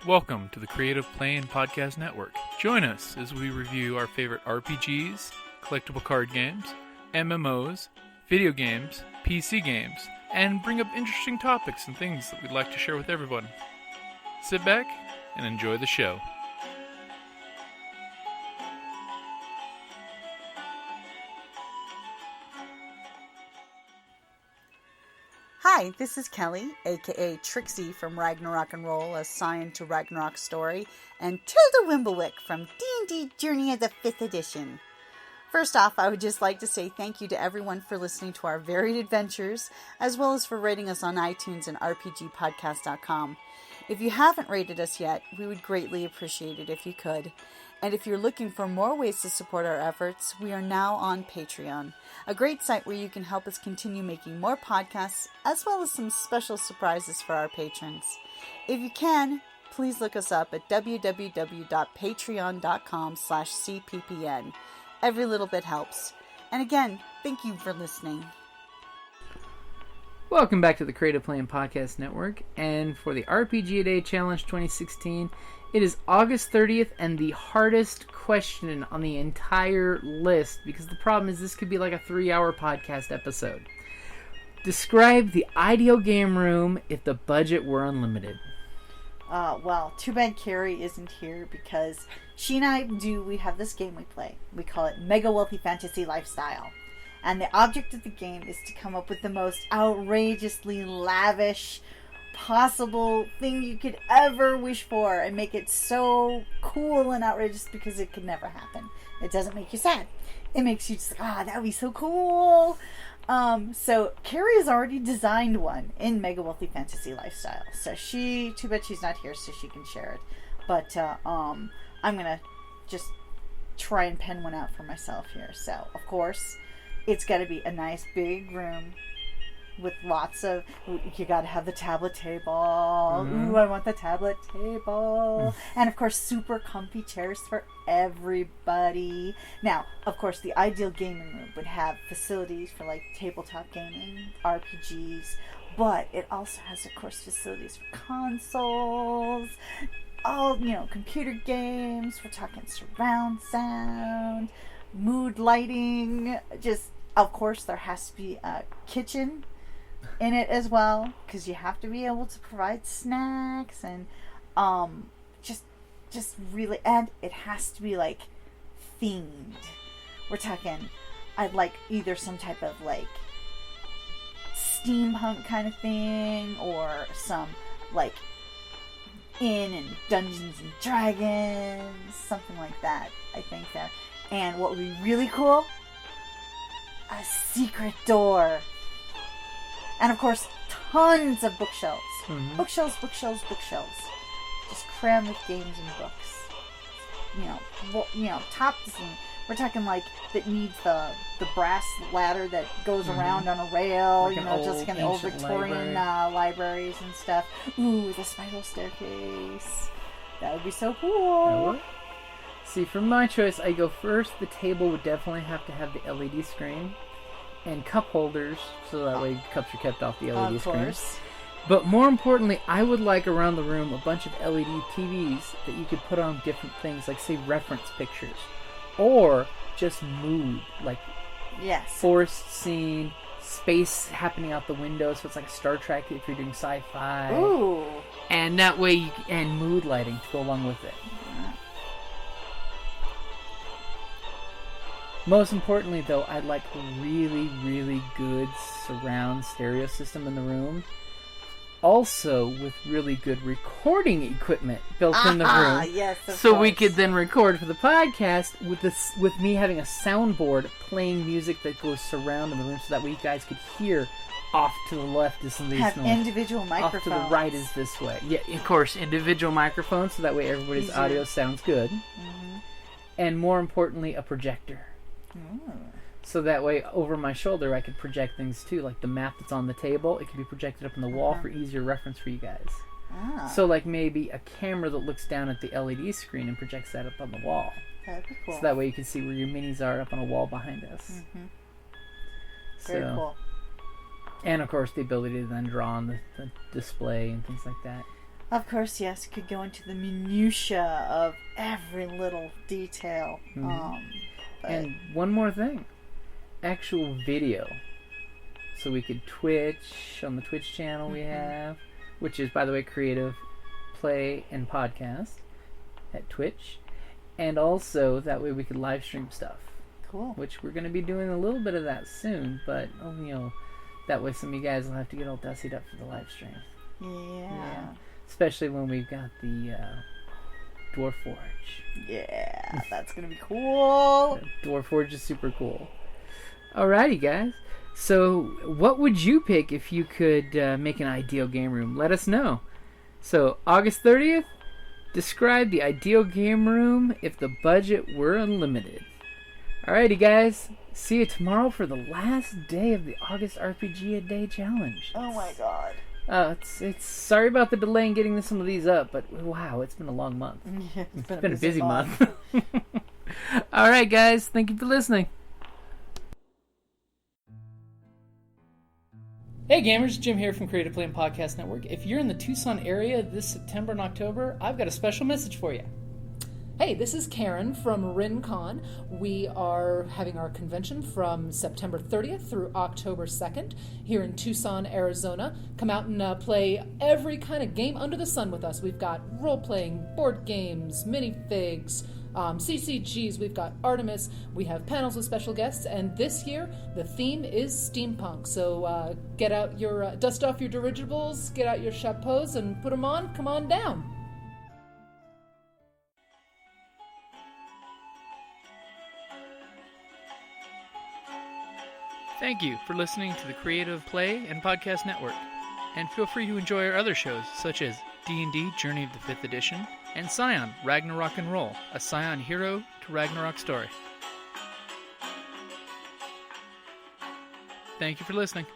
Welcome to the Creative Playing Podcast Network. Join us as we review our favorite RPGs, collectible card games, MMOs, video games, PC games, and bring up interesting topics and things that we'd like to share with everyone. Sit back and enjoy the show. Hi, this is Kelly, aka Trixie from Ragnarok and Roll, a Scion to Ragnarok story, and Tilda Wimblewick from D&D Journey of the 5th Edition. First off, I would just like to say thank you to everyone for listening to our varied adventures, as well as for rating us on iTunes and RPGpodcast.com. If you haven't rated us yet, we would greatly appreciate it if you could. And if you're looking for more ways to support our efforts, we are now on Patreon, a great site where you can help us continue making more podcasts, as well as some special surprises for our patrons. If you can, please look us up at www.patreon.com/cppn. Every little bit helps. And again, thank you for listening. Welcome back to the Creative Playing Podcast Network, and for the RPGADay Challenge 2016, it is August 30th, and the hardest question on the entire list, because the problem is this could be like a 3-hour podcast episode. Describe the ideal game room if the budget were unlimited. Well, too bad Carrie isn't here because she and I we have this game we play. We call it Mega Wealthy Fantasy Lifestyle. And the object of the game is to come up with the most outrageously lavish possible thing you could ever wish for and make it so cool and outrageous because it could never happen. It doesn't make you sad. It makes you just, that would be so cool. So Carrie has already designed one in Mega Wealthy Fantasy Lifestyle. So too bad she's not here so she can share it. But I'm going to just try and pen one out for myself here. So, of course, it's got to be a nice big room with lots of, you got to have the tablet table. Mm-hmm. Ooh, I want the tablet table. And of course, super comfy chairs for everybody. Now, of course, the ideal gaming room would have facilities for like tabletop gaming, RPGs, but it also has, of course, facilities for consoles, all, computer games. We're talking surround sound, mood lighting, of course, there has to be a kitchen in it as well, because you have to be able to provide snacks and just really, and it has to be like themed. We're talking, I'd like either some type of like steampunk kind of thing, or some like inn and Dungeons and Dragons, something like that, I think there. And what would be really cool, a secret door. And of course, tons of bookshelves. Mm-hmm. Bookshelves. Just crammed with games and books. Top, we're talking like that needs the brass ladder that goes around on a rail, like just kind of old Victorian libraries and stuff. Ooh, the spiral staircase. That would be so cool. See, for my choice, I go first. The table would definitely have to have the LED screen and cup holders, so that way cups are kept off the LED screen. But more importantly, I would like around the room a bunch of LED TVs that you could put on different things, like say reference pictures, or just mood, like forest scene, space happening out the window, so it's like a Star Trek if you're doing sci-fi. Ooh. And that way, and mood lighting to go along with it. Most importantly, though, I'd like a really, really good surround stereo system in the room. Also, with really good recording equipment built in the room. Yes, so course. We could then record for the podcast with me having a soundboard playing music that goes surround in the room, so that way you guys could hear off to the left is this have noise. Individual microphones. Off to the right is this way. Yeah, of course, individual microphones, so that way everybody's audio sounds good. Mm-hmm. And more importantly, a projector. So that way, over my shoulder, I could project things too, like the map that's on the table. It can be projected up on the wall for easier reference for you guys. So, like maybe a camera that looks down at the LED screen and projects that up on the wall. That'd be cool. So that way you can see where your minis are up on a wall behind us. Mm-hmm. Very cool. And of course, the ability to then draw on the display and things like that. Of course, yes, could go into the minutia of every little detail. And one more thing. Actual video. So we could Twitch on the Twitch channel we have, which is, by the way, Creative Play and Podcast at Twitch. And also, that way we could live stream stuff. Cool. Which we're going to be doing a little bit of that soon, but, that way some of you guys will have to get all dustied up for the live stream. Yeah. Especially when we've got the Dwarf Forge. Yeah, that's going to be cool. Dwarf Forge is super cool. Alrighty, guys. So, what would you pick if you could make an ideal game room? Let us know. So, August 30th, describe the ideal game room if the budget were unlimited. Alrighty, guys. See you tomorrow for the last day of the August RPGADay challenge. Oh my god. It's sorry about the delay in getting some of these up, but wow, it's been a long month. Yeah, it's been a busy month. Alright, guys. Thank you for listening. Hey gamers, Jim here from Creative Play and Podcast Network. If you're in the Tucson area this September and October, I've got a special message for you. Hey, this is Karen from RinCon. We are having our convention from September 30th through October 2nd here in Tucson, Arizona. Come out and play every kind of game under the sun with us. We've got role-playing, board games, minifigs, CCGs, we've got Artemis, we have panels with special guests, and this year the theme is steampunk. So get out your, dust off your dirigibles, get out your chapeaus and put them on, come on down. Thank you for listening to the Creative Play and Podcast Network. And feel free to enjoy our other shows, such as D&D Journey of the 5th Edition, and Scion Ragnarok and Roll, a Scion hero to Ragnarok story. Thank you for listening.